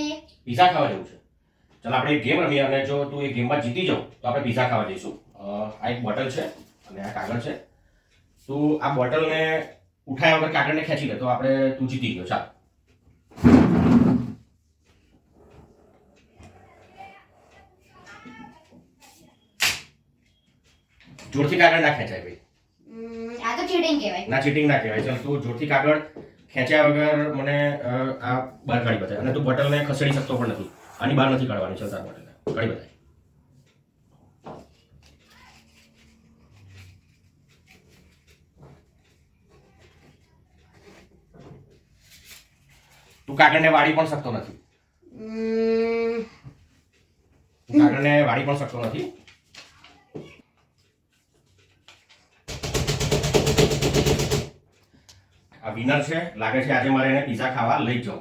જઈએ? પીઝા ખાવા જવું છે. ચાલ આપણે એક ગેમ રમીએ અને જો તું એ ગેમમાં જીતી જાવ તો આપણે પીઝા ખાવા જઈશું. આ એક બોટલ છે અને આ કાગળ છે. તું આ બોટલને ઉઠાયા વગર કાગળને ખેંચી લે તો આપણે તું જીતી ગયો. ચાલ. જોરથી કાગળ ના ખેંચાય ભાઈ. આ તો ચીટિંગ કહેવાય. ના, ચીટિંગ ના કહેવાય. ચાલ તું જોરથી કાગળ ખેંચ્યા વગર મને આ બહાર કાઢી બતાય અને તું બોટલને ખસેડી શકતો પણ નથી. આની બહાર નથી કાઢવાની. ચાલ તાર બોટલને કાઢી બતાય. તું કાગળને વાળી પણ શકતો નથી. તું કાગળને વાળી પણ શકતો નથી. આ વિનર છે. લાગે છે આજે મારે એને પીઝા ખાવા લઈ જાઉં.